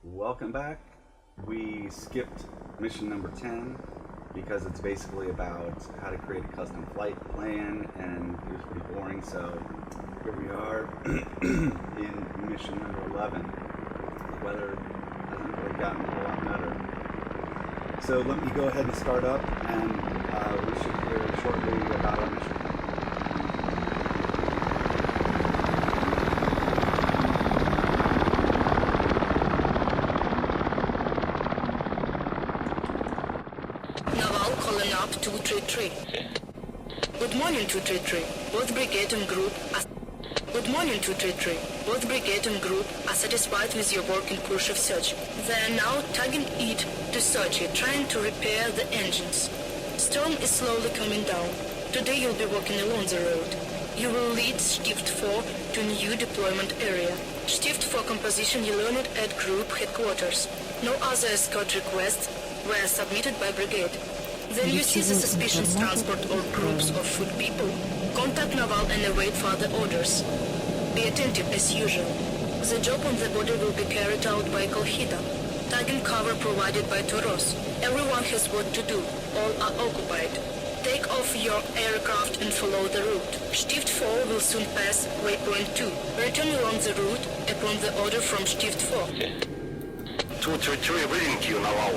Welcome back. We skipped mission number 10 because it's basically about how to create a custom flight plan, and it was pretty boring, so here we are in mission number 11. The weather hasn't really gotten a lot better. So let me go ahead and start up, and we should hear shortly about our mission. Calling up 233. Good morning, 233. Both brigade and group are... Good morning, 233. Both brigade and group are satisfied with your work in Khrushchev search. They are now tagging it to Sochi, trying to repair the engines. Storm is slowly coming down. Today you'll be walking along the road. You will lead Stift 4 to a new deployment area. Stift 4 composition you learned at group headquarters. No other escort requests were submitted by brigade. Then you see the suspicious transport or groups of foot people. Contact Naval and await further orders. Be attentive as usual. The job on the border will be carried out by Kolhida. Tagging cover provided by Toros. Everyone has what to do. All are occupied. Take off your aircraft and follow the route. Stift 4 will soon pass waypoint 2. Return along the route upon the order from Stift 4. 233 reading to you, Naval.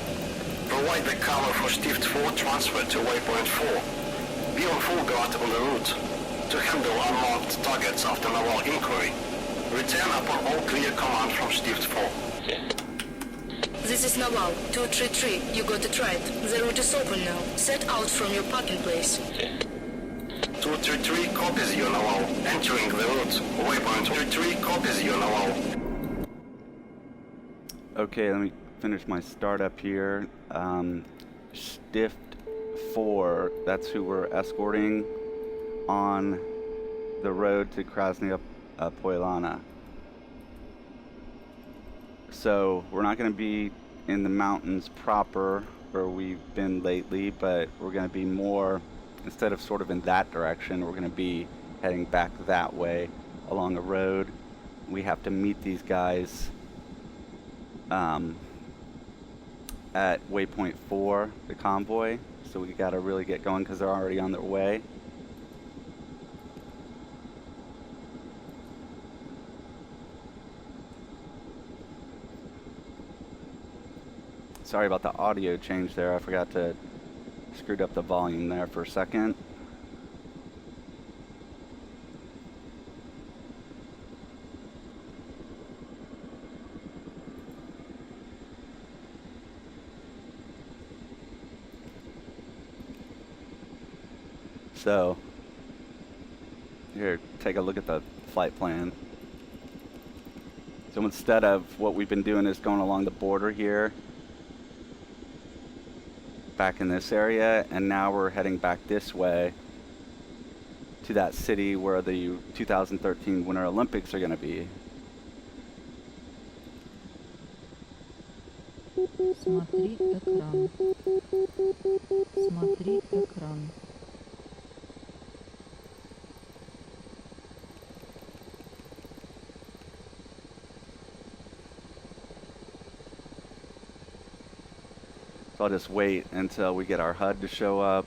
Provide the cover for Stift 4 transfer to waypoint 4. Be on full guard on the route to handle unmarked targets after naval inquiry. Return upon all clear command from Stift 4. This is Naval. 233. You got it right. The route is open now. Set out from your parking place. 233 copies you, Naval. Entering the route. Waypoint 233 copies you, Naval. Okay, let me finish my startup here. Stift 4, that's who we're escorting on the road to Krasnaya Polyana. So we're not going to be in the mountains proper where we've been lately, but we're going to be more, instead of sort of in that direction, we're going to be heading back that way along a road. We have to meet these guys at waypoint 4, the convoy, so we gotta really get going because they're already on their way. Sorry about the audio change there. I forgot to screwed up the volume there for a second. So, here, take a look at the flight plan. So instead of what we've been doing is going along the border here, back in this area, and now we're heading back this way to that city where the 2013 Winter Olympics are going to be. Смотри экран. Смотри экран. So I'll just wait until we get our HUD to show up.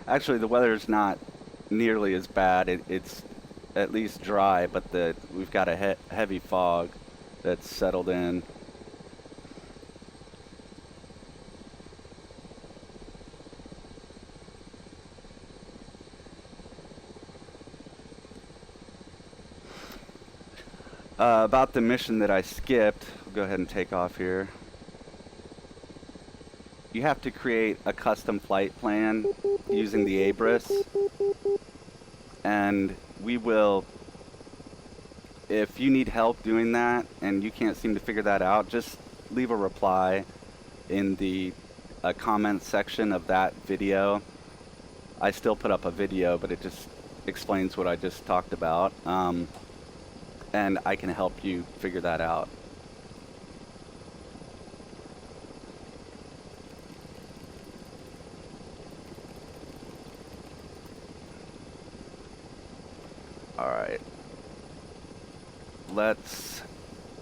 Actually, the weather's not nearly as bad. It's at least dry, but we've got a heavy fog that's settled in. About the mission that I skipped, we'll go ahead and take off here. You have to create a custom flight plan using the Abris, and we will, if you need help doing that and you can't seem to figure that out, just leave a reply in the comment section of that video. I still put up a video, but it just explains what I just talked about, and I can help you figure that out. Alright, let's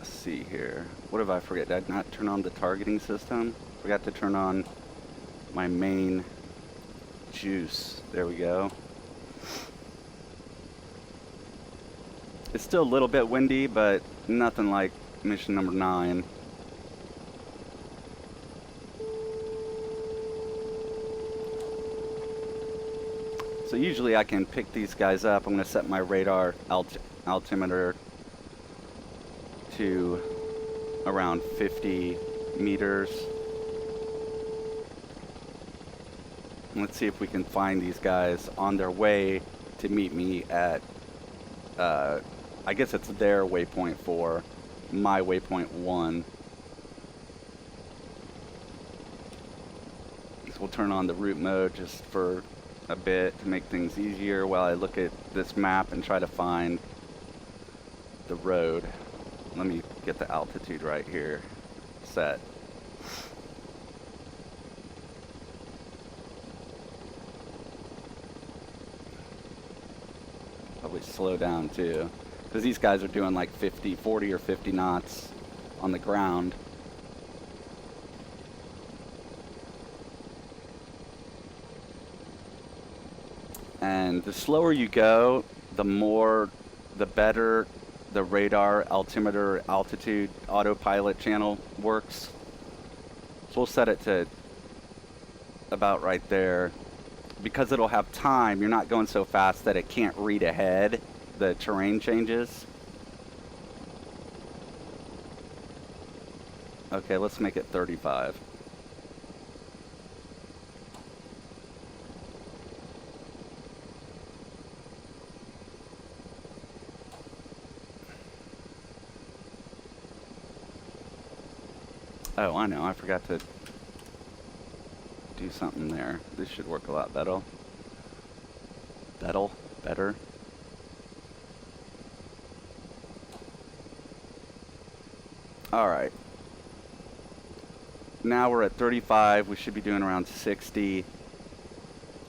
Let's see here. What did I forget? Did I not turn on the targeting system? Forgot to turn on my main juice. There we go. It's still a little bit windy, but nothing like mission number 9. So usually I can pick these guys up. I'm going to set my radar altimeter to around 50 meters. Let's see if we can find these guys on their way to meet me at, I guess it's their waypoint 4, my waypoint 1. So we'll turn on the route mode just for a bit to make things easier while I look at this map and try to find the road. Let me get the altitude right here set. Probably slow down too, because these guys are doing like 40 or 50 knots on the ground. And the slower you go, the better the radar altimeter altitude autopilot channel works. So we'll set it to about right there. Because it'll have time, you're not going so fast that it can't read ahead the terrain changes. Okay, let's make it 35. Oh, I know, I forgot to do something there. This should work a lot better. Better. Alright. Now we're at 35, we should be doing around 60.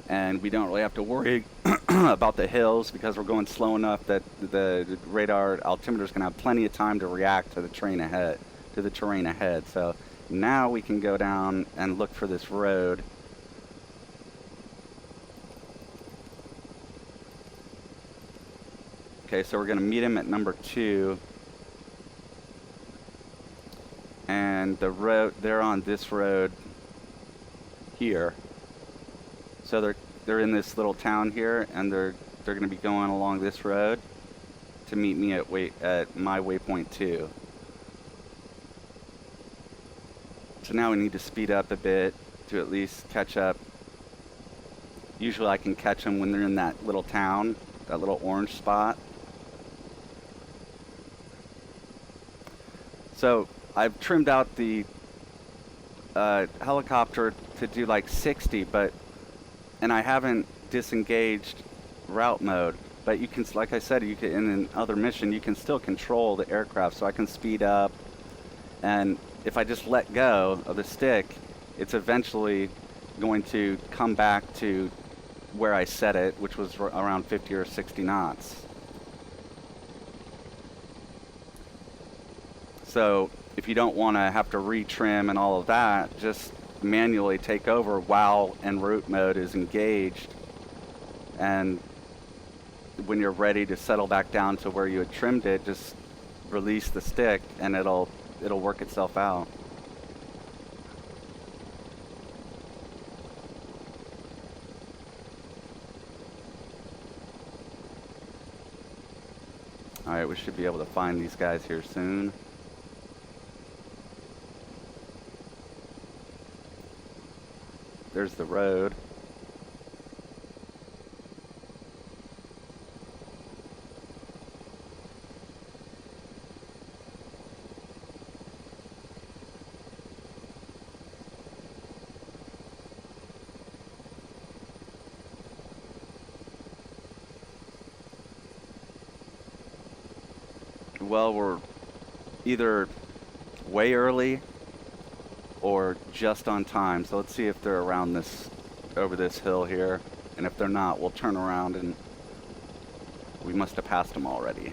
And we don't really have to worry about the hills because we're going slow enough that the radar altimeter is going to have plenty of time to react to the terrain ahead. So now we can go down and look for this road. Okay, so we're going to meet him at number 2. And the road, they're on this road here. So they're in this little town here, and they're going to be going along this road to meet me at my waypoint 2. So now we need to speed up a bit to at least catch up. Usually I can catch them when they're in that little town, that little orange spot. So I've trimmed out the helicopter to do like 60, and I haven't disengaged route mode. But you can, like I said, you can, in another mission, you can still control the aircraft, so I can speed up. And if I just let go of the stick, it's eventually going to come back to where I set it, which was around 50 or 60 knots. So if you don't want to have to retrim and all of that, just manually take over while en route mode is engaged. And when you're ready to settle back down to where you had trimmed it, just release the stick and it'll work itself out. Alright, we should be able to find these guys here soon. There's the road. Well, we're either way early or just on time. So let's see if they're around over this hill here. And if they're not, we'll turn around and we must have passed them already.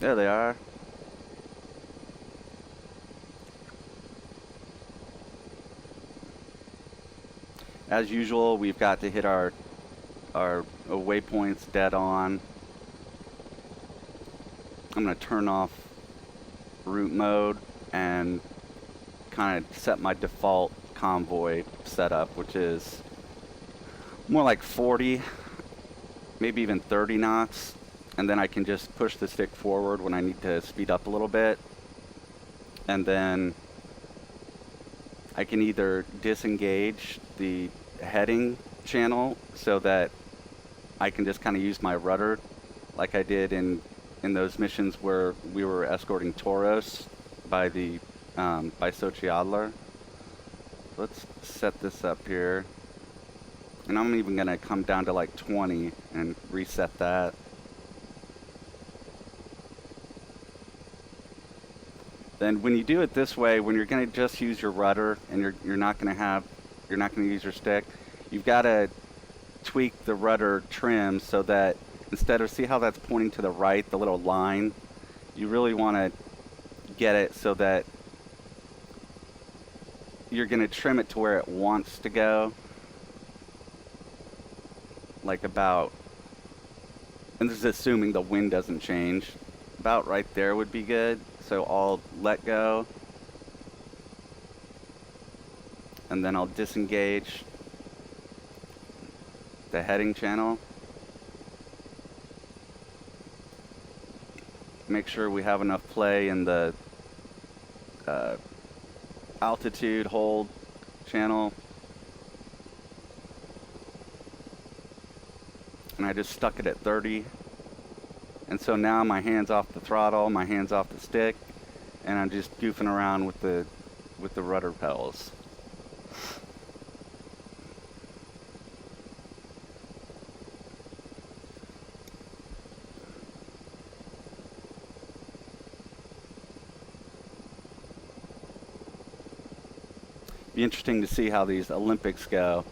There they are. As usual, we've got to hit our waypoints dead on. I'm going to turn off route mode and kind of set my default convoy setup, which is more like 40, maybe even 30 knots. And then I can just push the stick forward when I need to speed up a little bit. And then I can either disengage the heading channel so that I can just kind of use my rudder like I did in those missions where we were escorting Tauros by the by Sochi Adler. Let's set this up here. And I'm even going to come down to like 20 and reset that. Then when you do it this way, when you're going to just use your rudder and you're not going to use your stick, you've got to tweak the rudder trim so that instead of, see how that's pointing to the right, the little line, you really want to get it so that you're going to trim it to where it wants to go. Like about, and this is assuming the wind doesn't change, about right there would be good. So I'll let go, and then I'll disengage the heading channel. Make sure we have enough play in the altitude hold channel. And I just stuck it at 30. And so now my hand's off the throttle, my hand's off the stick, and I'm just goofing around with the rudder pedals. Be interesting to see how these Olympics go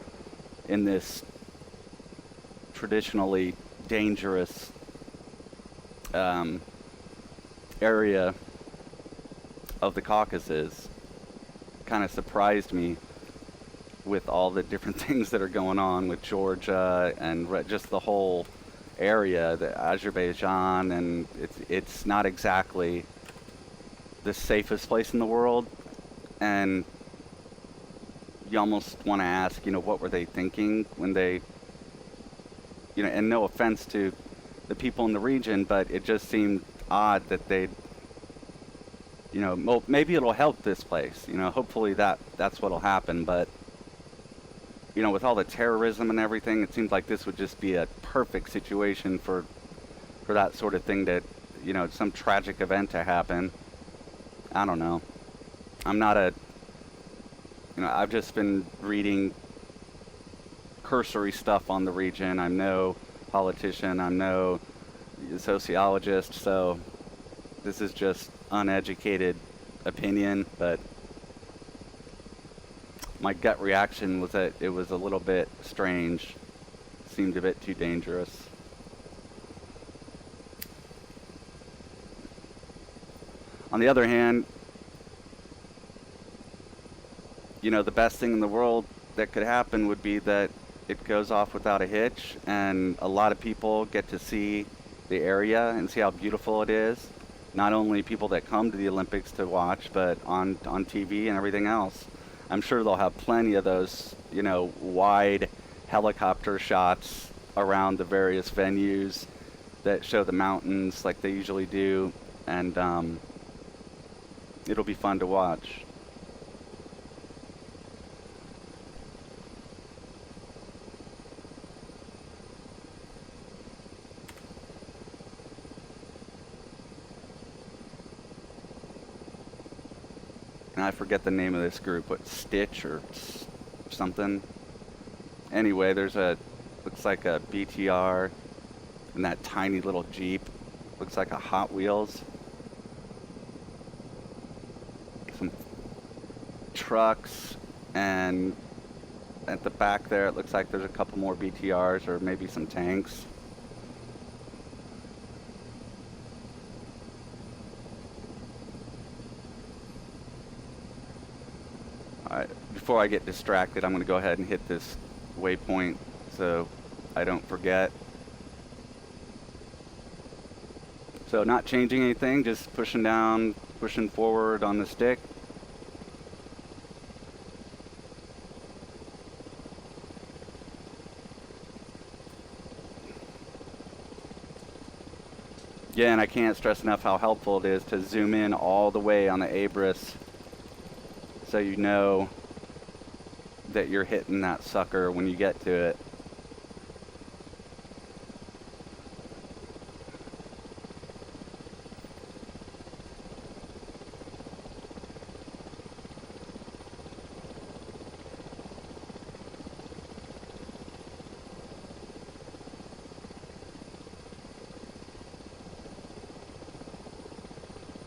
in this traditionally dangerous area of the Caucasus. Kind of surprised me with all the different things that are going on with Georgia and just the whole area, the Azerbaijan, and it's not exactly the safest place in the world. And you almost want to ask, what were they thinking when they, and no offense to the people in the region, but it just seemed odd that they'd, well, maybe it'll help this place, hopefully that's what'll happen, but, with all the terrorism and everything, it seems like this would just be a perfect situation for that sort of thing to, some tragic event to happen. I don't know. I'm not I've just been reading cursory stuff on the region. I'm no politician, I'm no sociologist, so this is just uneducated opinion, but my gut reaction was that it was a little bit strange. Seemed a bit too dangerous. On the other hand, the best thing in the world that could happen would be that it goes off without a hitch, and a lot of people get to see the area and see how beautiful it is. Not only people that come to the Olympics to watch, but on TV and everything else. I'm sure they'll have plenty of those, wide helicopter shots around the various venues that show the mountains like they usually do, and it'll be fun to watch. And I forget the name of this group, what, Stitch or something. Anyway, there's looks like a BTR and that tiny little Jeep. Looks like a Hot Wheels. Some trucks, and at the back there it looks like there's a couple more BTRs or maybe some tanks. Alright, before I get distracted, I'm going to go ahead and hit this waypoint so I don't forget. So not changing anything, just pushing down, pushing forward on the stick. Again, I can't stress enough how helpful it is to zoom in all the way on the Abris so you know that you're hitting that sucker when you get to it.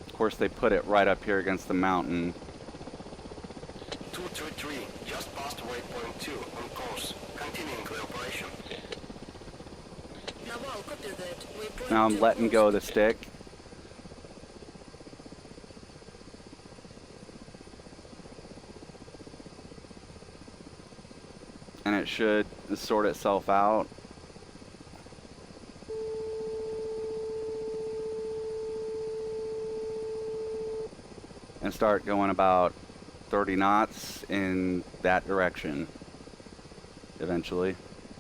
Of course, they put it right up here against the mountain. 233, just past waypoint 2, on course. Continuing the operation. Naval, copy that. Waypoint Now I'm 2 letting go of the closed. stick. And it should sort itself out. And start going about 30 knots in that direction eventually.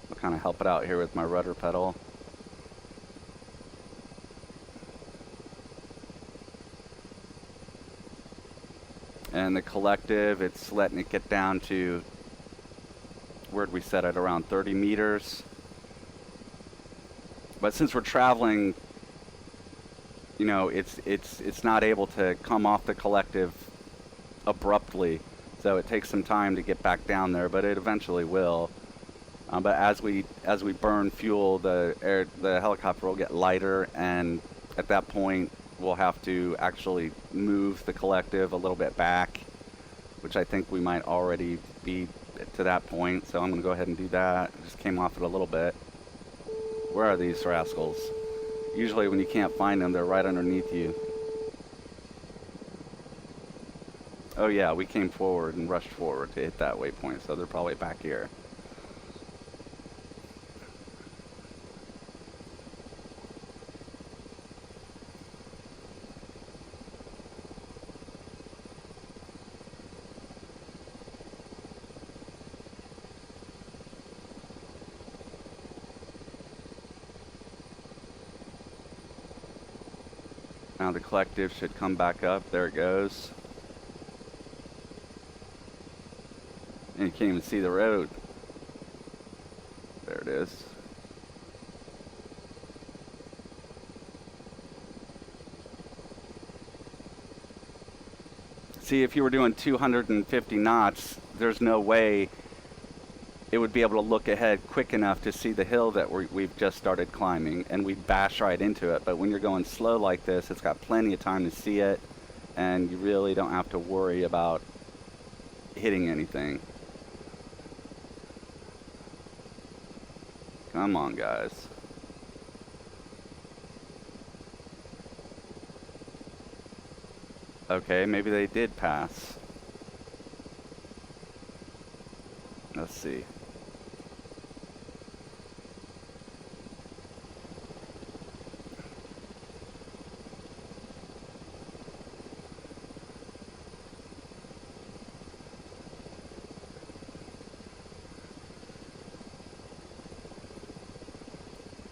I'll kind of help it out here with my rudder pedal. And the collective, it's letting it get down to, where'd we set it, around 30 meters. But since we're traveling, you know, it's not able to come off the collective abruptly, so it takes some time to get back down there, but it eventually will. But as we burn fuel, the helicopter will get lighter, and at that point we'll have to actually move the collective a little bit back, which I think we might already be to that point. So I'm going to go ahead and do that. I just came off it a little bit. Where are these rascals? Usually when you can't find them, they're right underneath you. Oh yeah, we came forward and rushed forward to hit that waypoint, so they're probably back here. Now the collective should come back up. There it goes. And you can't even see the road. There it is. See, if you were doing 250 knots, there's no way it would be able to look ahead quick enough to see the hill that we've just started climbing, and we bash right into it. But when you're going slow like this, it's got plenty of time to see it, and you really don't have to worry about hitting anything. Come on, guys. Okay, maybe they did pass. Let's see.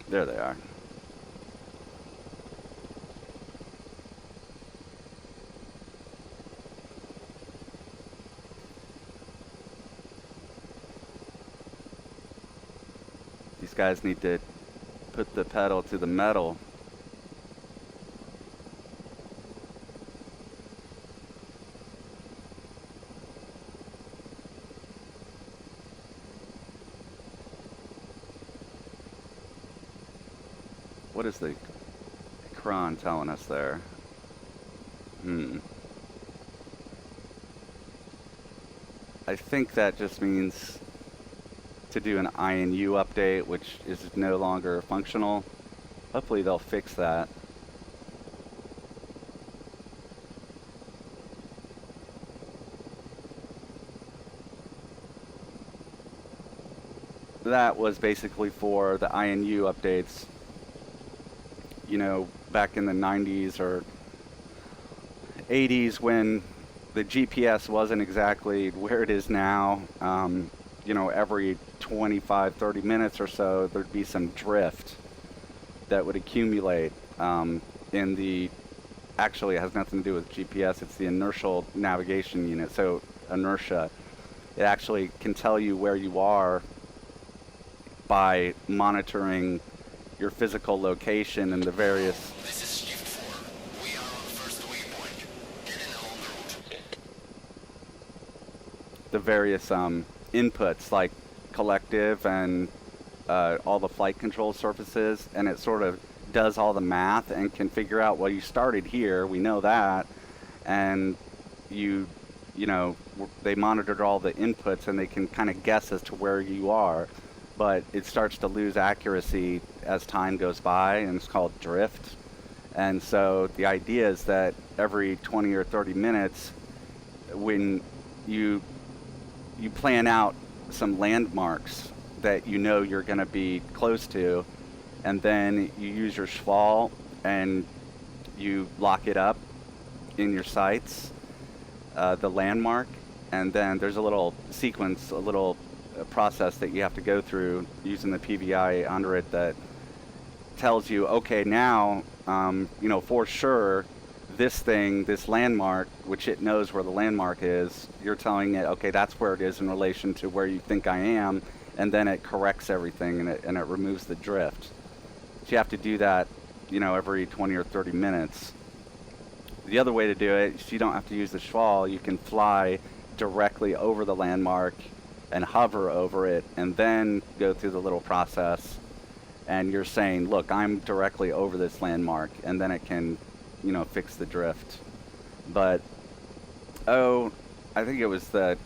There they are. These guys need to put the pedal to the metal. What is the cron telling us there? I think that just means to do an INU update, which is no longer functional. Hopefully they'll fix that. that was basically for the INU updates, you know, back in the 90s or 80s when the GPS wasn't exactly where it is now. You know, every 25, 30 minutes or so, there'd be some drift that would accumulate in the, actually it has nothing to do with GPS, it's the inertial navigation unit, so inertia. It actually can tell you where you are by monitoring your physical location and the various This is Shift 4. We are on first waypoint. Get in along the route. the various inputs like collective and all the flight control surfaces, and it sort of does all the math and can figure out, well, you started here, we know that, and you know, they monitored all the inputs and they can kind of guess as to where you are, but it starts to lose accuracy as time goes by, and it's called drift. And so the idea is that every 20 or 30 minutes, when you plan out some landmarks that you know you're going to be close to, and then you use your schwal and you lock it up in your sights, the landmark, and then there's a little sequence, a little process that you have to go through using the PVI under it that tells you, okay, now, you know, for sure, this thing, this landmark, which it knows where the landmark is, you're telling it, okay, that's where it is in relation to where you think I am, and then it corrects everything and it removes the drift. So you have to do that, you know, every 20 or 30 minutes. The other way to do it is you don't have to use the schwal. You can fly directly over the landmark and hover over it and then go through the little process, and you're saying, look, I'm directly over this landmark, and then it can, you know, fix the drift. But, I think it was the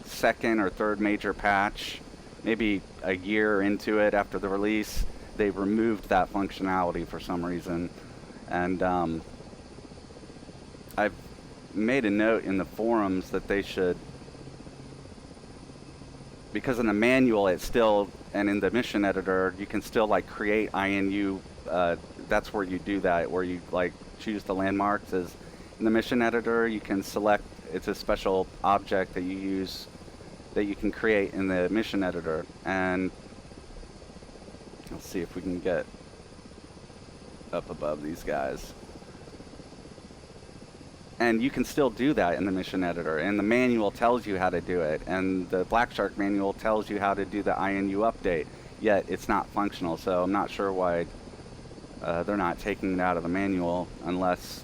second or third major patch, maybe a year into it after the release, they removed that functionality for some reason. And I've made a note in the forums that they should, because in the manual it's still, and in the mission editor, you can still like create INU, that's where you do that, where you like choose the landmarks. As in the mission editor, you can select, it's a special object that you use that you can create in the mission editor. And let's see if we can get up above these guys. And you can still do that in the mission editor, and the manual tells you how to do it, and the Blackshark manual tells you how to do the INU update, yet it's not functional. So I'm not sure why they're not taking it out of the manual, unless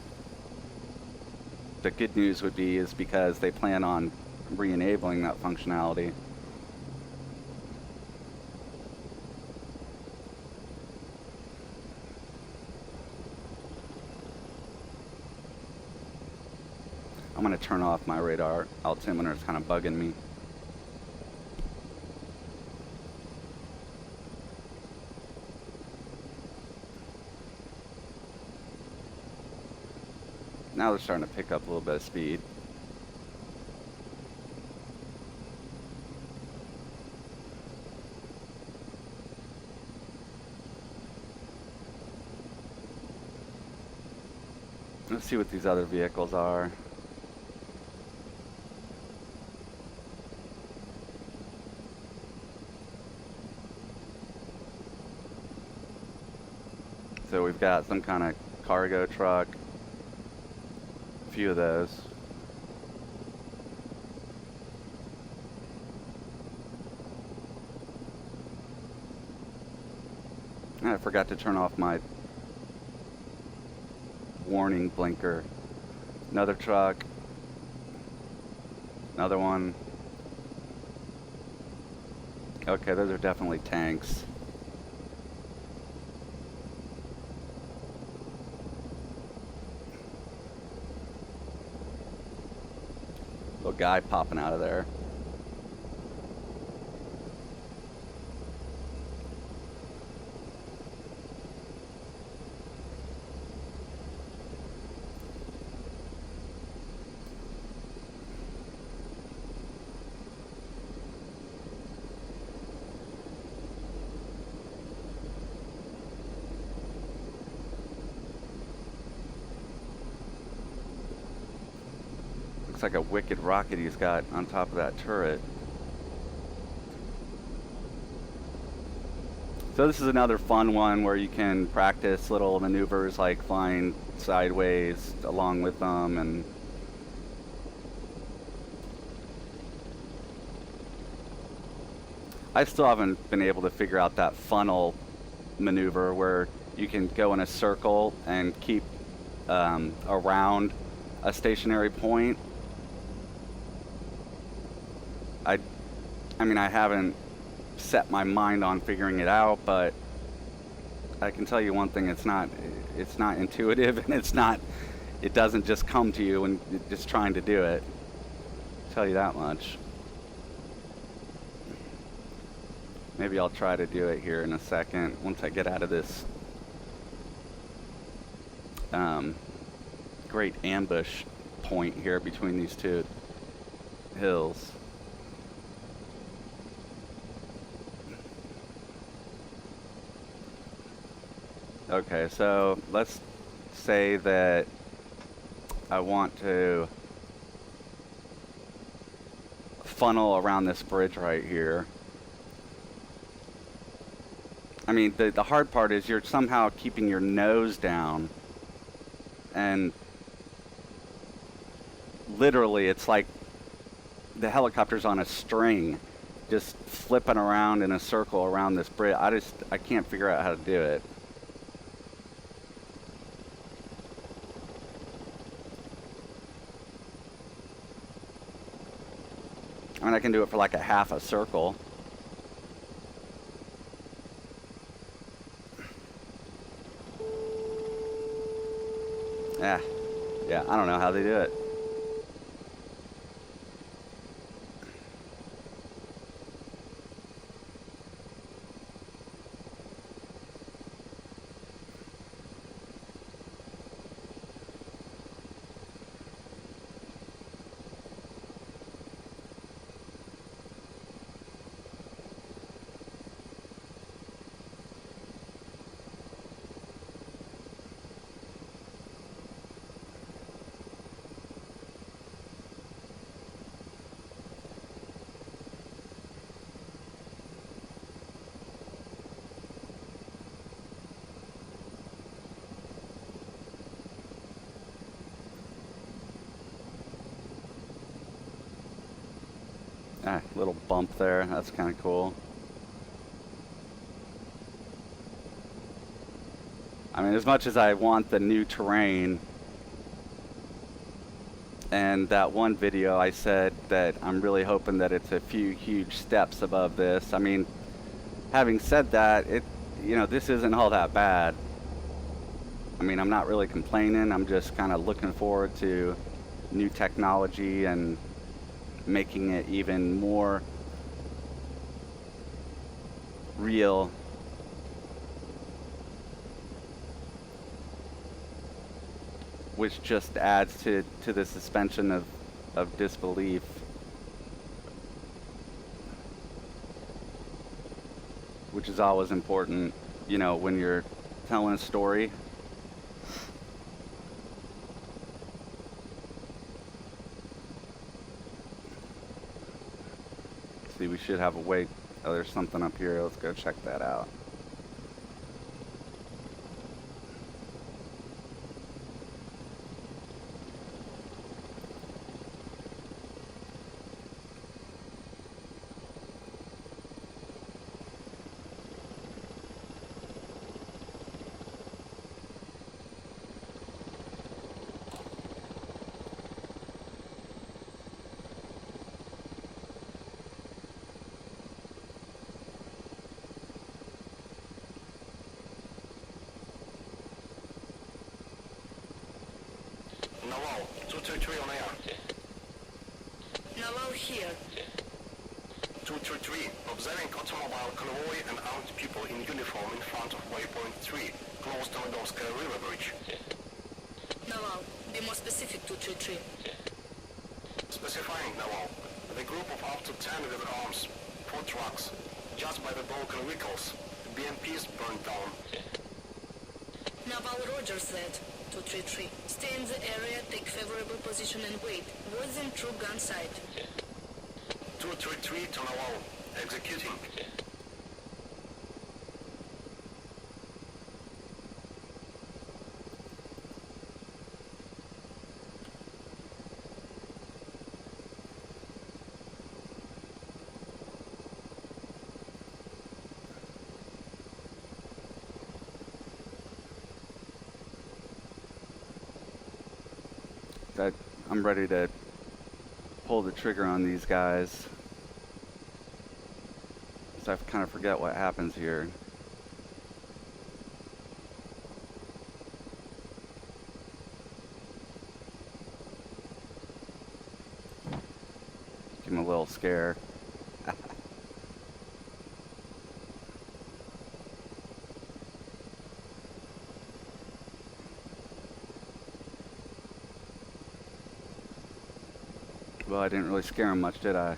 the good news would be is because they plan on re-enabling that functionality. I'm going to turn off my radar altimeter. It's kind of bugging me. Now they're starting to pick up a little bit of speed. Let's see what these other vehicles are. So we've got some kind of cargo truck, a few of those. And I forgot to turn off my warning blinker. Another truck, another one. Okay, those are definitely tanks. Little guy popping out of there. Looks like a wicked rocket he's got on top of that turret. So this is another fun one where you can practice little maneuvers like flying sideways along with them, and I still haven't been able to figure out that funnel maneuver where you can go in a circle and keep around a stationary point. I mean, I haven't set my mind on figuring it out, but I can tell you one thing: it's not intuitive, and it doesn't just come to you when you're just trying to do it. I'll tell you that much. Maybe I'll try to do it here in a second once I get out of this great ambush point here between these two hills. Okay, so let's say that I want to funnel around this bridge right here. I mean, the hard part is you're somehow keeping your nose down, and literally it's like the helicopter's on a string, just flipping around in a circle around this bridge. I can't figure out how to do it. I mean, I can do it for like a half a circle. Yeah, I don't know how they do it. Little bump there, that's kind of cool. I mean, as much as I want the new terrain, and that one video I said that I'm really hoping that it's a few huge steps above this. I mean, having said that, this isn't all that bad. I mean, I'm not really complaining. I'm just kind of looking forward to new technology and making it even more real. Which just adds to the suspension of disbelief. Which is always important, when you're telling a story. See, we should have a way. Oh, there's something up here. Let's go check that out. Naval, 233 on air. Naval here. 233, observing automobile convoy and armed people in uniform in front of waypoint 3, close to Medovskaya River Bridge. Naval, be more specific, 233. Specifying, Naval, the group of up to 10 with arms, 4 trucks, just by the broken vehicles, BMPs burned down. Naval, roger that. 233. Stay in the area, take favorable position and wait. Watch them through gun sight. 233 to Naval. Executing. I'm ready to pull the trigger on these guys. So I kind of forget what happens here. Give him a little scare. Well, I didn't really scare him much, did I?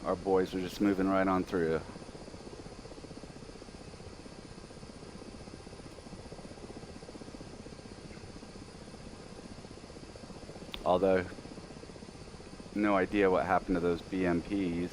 Our boys are just moving right on through. Although, no idea what happened to those BMPs.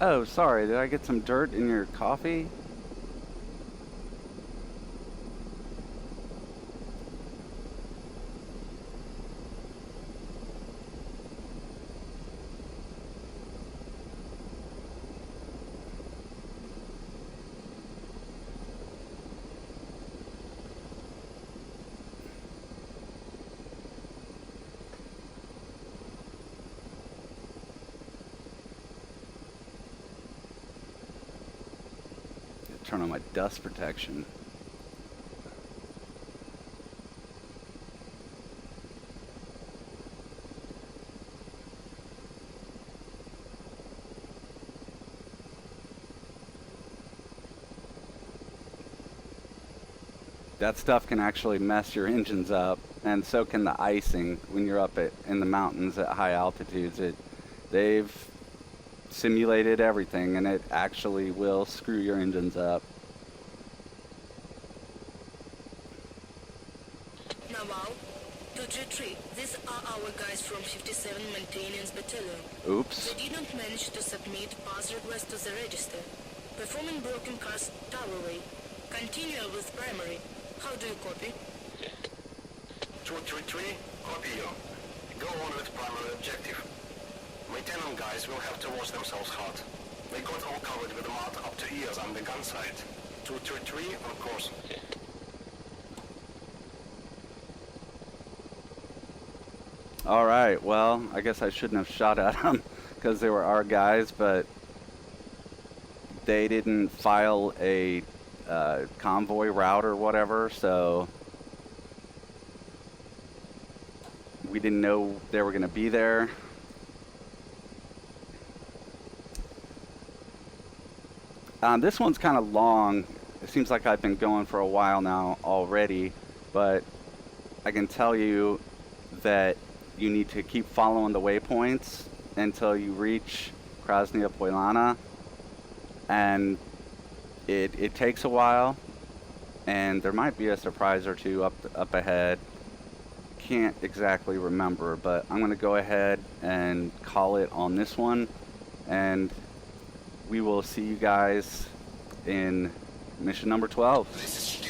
Oh, sorry, did I get some dirt in your coffee? Turn on my dust protection. That stuff can actually mess your engines up, and so can the icing when you're up in the mountains at high altitudes. They've simulated everything, and it actually will screw your engines up. Naval, 233, these are our guys from 57 Maintenance Battalion. Oops. They didn't manage to submit pass request to the register. Performing broken cars towerway. Continue with primary. How do you copy? 233, copy you. Go on with primary objective. Maintenance guys will have to wash themselves hard. They got all covered with mud up to ears on the gun side. 233 on course. Alright, well, I guess I shouldn't have shot at them because they were our guys, but they didn't file a convoy route or whatever, so we didn't know they were going to be there. This one's kind of long. It seems like I've been going for a while now already, but I can tell you that you need to keep following the waypoints until you reach Krasnaya Polyana, and it takes a while, and there might be a surprise or two up ahead. Can't exactly remember, but I'm going to go ahead and call it on this one, and we will see you guys in mission number 12. This is